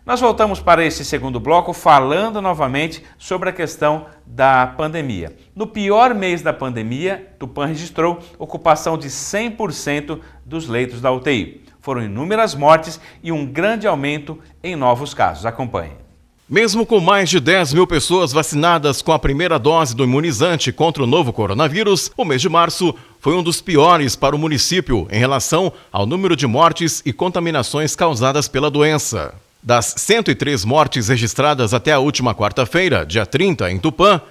Nós voltamos para esse segundo bloco falando novamente sobre a questão da pandemia. No pior mês da pandemia, Tupã registrou ocupação de 100% dos leitos da UTI. Foram inúmeras mortes e um grande aumento em novos casos. Acompanhe. Mesmo com mais de 10 mil pessoas vacinadas com a primeira dose do imunizante contra o novo coronavírus, o mês de março foi um dos piores para o município em relação ao número de mortes e contaminações causadas pela doença. Das 103 mortes registradas até a última quarta-feira, dia 30, em Tupã,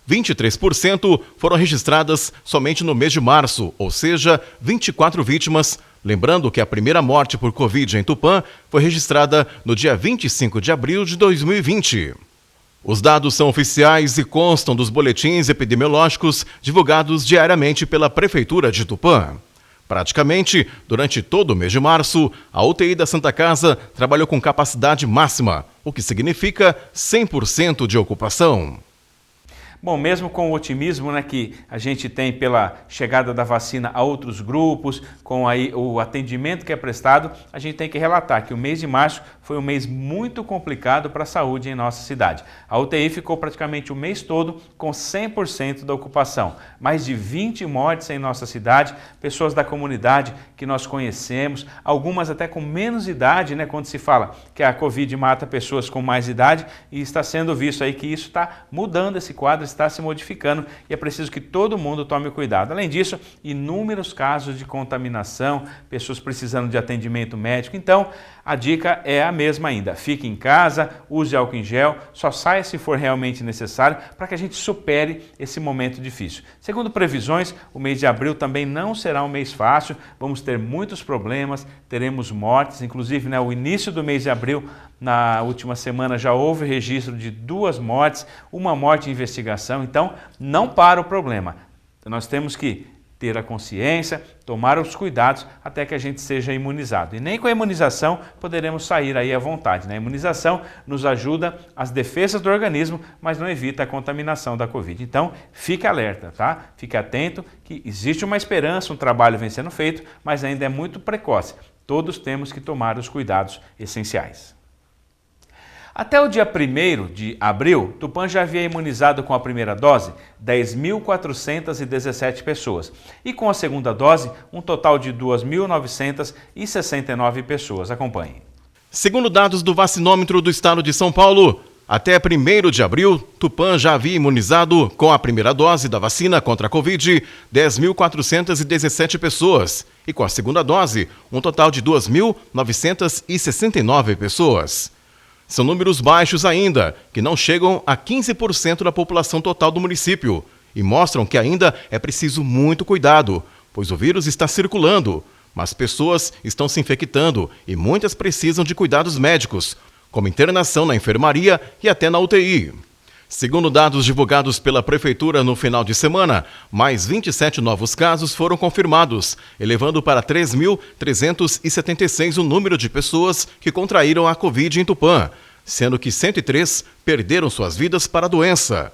23% foram registradas somente no mês de março, ou seja, 24 vítimas. Lembrando que a primeira morte por Covid em Tupã foi registrada no dia 25 de abril de 2020. Os dados são oficiais e constam dos boletins epidemiológicos divulgados diariamente pela Prefeitura de Tupã. Praticamente, durante todo o mês de março, a UTI da Santa Casa trabalhou com capacidade máxima, o que significa 100% de ocupação. Bom, mesmo com o otimismo, que a gente tem pela chegada da vacina a outros grupos, com aí o atendimento que é prestado, a gente tem que relatar que o mês de março foi um mês muito complicado para a saúde em nossa cidade. A UTI ficou praticamente o mês todo com 100% da ocupação. Mais de 20 mortes em nossa cidade, pessoas da comunidade que nós conhecemos, algumas até com menos idade, quando se fala que a Covid mata pessoas com mais idade, e está sendo visto aí que isso está mudando esse quadro, está se modificando e é preciso que todo mundo tome cuidado. Além disso, inúmeros casos de contaminação, pessoas precisando de atendimento médico. Então, a dica é a mesma ainda. Fique em casa, use álcool em gel, só saia se for realmente necessário para que a gente supere esse momento difícil. Segundo previsões, o mês de abril também não será um mês fácil, vamos ter muitos problemas, teremos mortes, inclusive o início do mês de abril, na última semana já houve registro de 2 mortes, uma morte em investigação, então não para o problema. Nós temos que ter a consciência, tomar os cuidados até que a gente seja imunizado. E nem com a imunização poderemos sair aí à vontade. A imunização nos ajuda as defesas do organismo, mas não evita a contaminação da Covid. Então, fique alerta, tá? Fique atento que existe uma esperança, um trabalho vem sendo feito, mas ainda é muito precoce. Todos temos que tomar os cuidados essenciais. Até o dia 1º de abril, Tupã já havia imunizado com a primeira dose 10.417 pessoas e com a segunda dose um total de 2.969 pessoas. Acompanhe. Segundo dados do vacinômetro do estado de São Paulo, até 1º de abril, Tupã já havia imunizado com a primeira dose da vacina contra a Covid 10.417 pessoas e com a segunda dose um total de 2.969 pessoas. São números baixos ainda, que não chegam a 15% da população total do município e mostram que ainda é preciso muito cuidado, pois o vírus está circulando, mas pessoas estão se infectando e muitas precisam de cuidados médicos, como internação na enfermaria e até na UTI. Segundo dados divulgados pela Prefeitura no final de semana, mais 27 novos casos foram confirmados, elevando para 3.376 o número de pessoas que contraíram a Covid em Tupã, sendo que 103 perderam suas vidas para a doença.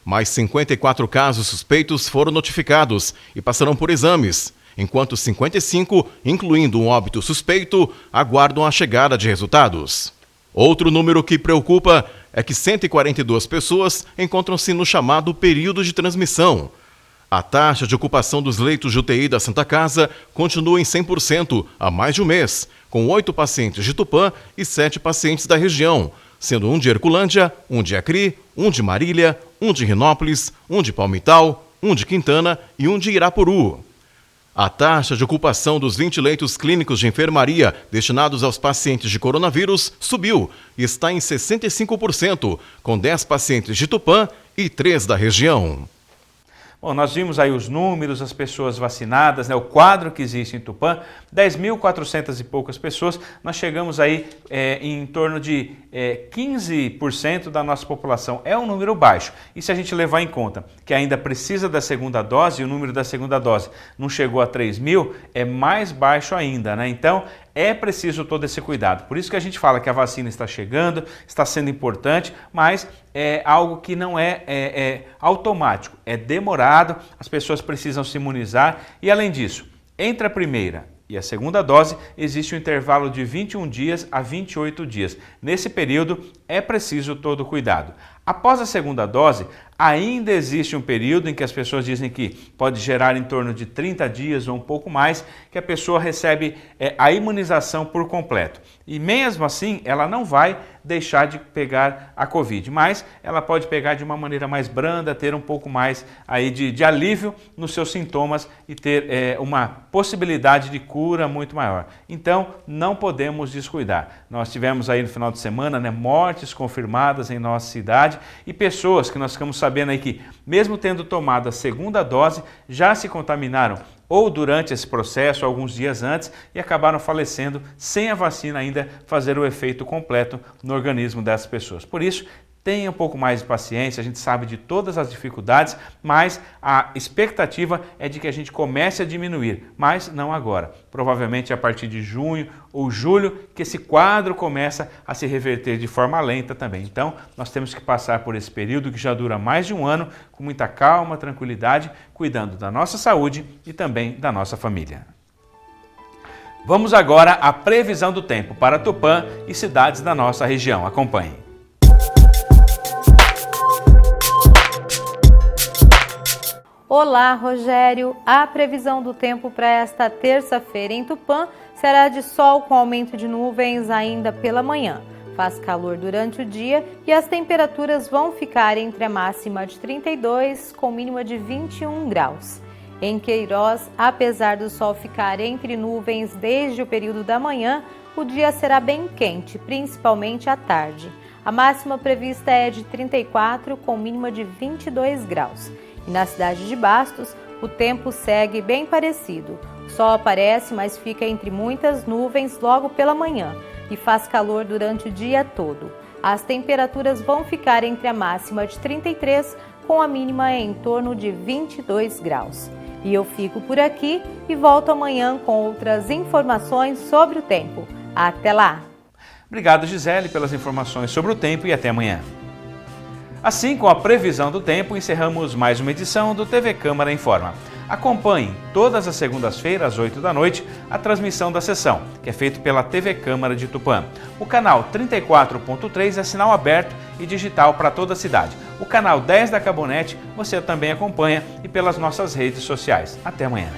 Mais 54 casos suspeitos foram notificados e passarão por exames, enquanto 55, incluindo um óbito suspeito, aguardam a chegada de resultados. Outro número que preocupa é que 142 pessoas encontram-se no chamado período de transmissão. A taxa de ocupação dos leitos de UTI da Santa Casa continua em 100% há mais de um mês, com 8 pacientes de Tupã e 7 pacientes da região, sendo um de Herculândia, um de Acri, um de Marília, um de Renópolis, um de Palmital, um de Quintana e um de Irapuru. A taxa de ocupação dos 20 leitos clínicos de enfermaria destinados aos pacientes de coronavírus subiu e está em 65%, com 10 pacientes de Tupã e 3 da região. Bom, nós vimos aí os números, as pessoas vacinadas, o quadro que existe em Tupã, 10.400 e poucas pessoas, nós chegamos aí em torno de 15% da nossa população. É um número baixo. E se a gente levar em conta que ainda precisa da segunda dose, e o número da segunda dose não chegou a 3.000, é mais baixo ainda, Então, é preciso todo esse cuidado. Por isso que a gente fala que a vacina está chegando, está sendo importante, mas é algo que não é automático, é demorado, as pessoas precisam se imunizar e, além disso, entre a primeira E a segunda dose existe um intervalo de 21 dias a 28 dias. Nesse período é preciso todo cuidado. Após a segunda dose, ainda existe um período em que as pessoas dizem que pode gerar em torno de 30 dias ou um pouco mais, que a pessoa recebe a imunização por completo. E mesmo assim, ela não vai deixar de pegar a Covid, mas ela pode pegar de uma maneira mais branda, ter um pouco mais aí de alívio nos seus sintomas e ter uma possibilidade de cura muito maior. Então, não podemos descuidar. Nós tivemos aí no final de semana, mortes confirmadas em nossa cidade e pessoas que nós ficamos sabendo aí que, mesmo tendo tomado a segunda dose, já se contaminaram ou durante esse processo, alguns dias antes, e acabaram falecendo sem a vacina ainda fazer o efeito completo no organismo dessas pessoas. Por isso, tenha um pouco mais de paciência, a gente sabe de todas as dificuldades, mas a expectativa é de que a gente comece a diminuir, mas não agora. Provavelmente a partir de junho ou julho que esse quadro começa a se reverter de forma lenta também. Então, nós temos que passar por esse período que já dura mais de um ano, com muita calma, tranquilidade, cuidando da nossa saúde e também da nossa família. Vamos agora à previsão do tempo para Tupã e cidades da nossa região. Acompanhe. Olá, Rogério! A previsão do tempo para esta terça-feira em Tupã será de sol com aumento de nuvens ainda pela manhã. Faz calor durante o dia e as temperaturas vão ficar entre a máxima de 32 com mínima de 21 graus. Em Queiroz, apesar do sol ficar entre nuvens desde o período da manhã, o dia será bem quente, principalmente à tarde. A máxima prevista é de 34 com mínima de 22 graus. E na cidade de Bastos, o tempo segue bem parecido. O sol aparece, mas fica entre muitas nuvens logo pela manhã e faz calor durante o dia todo. As temperaturas vão ficar entre a máxima de 33 com a mínima em torno de 22 graus. E eu fico por aqui e volto amanhã com outras informações sobre o tempo. Até lá! Obrigado, Gisele, pelas informações sobre o tempo e até amanhã. Assim, com a previsão do tempo, encerramos mais uma edição do TV Câmara Informa. Acompanhe todas as segundas-feiras, às 8 da noite, a transmissão da sessão, que é feita pela TV Câmara de Tupã. O canal 34.3 é sinal aberto e digital para toda a cidade. O canal 10 da Cabonet você também acompanha e pelas nossas redes sociais. Até amanhã.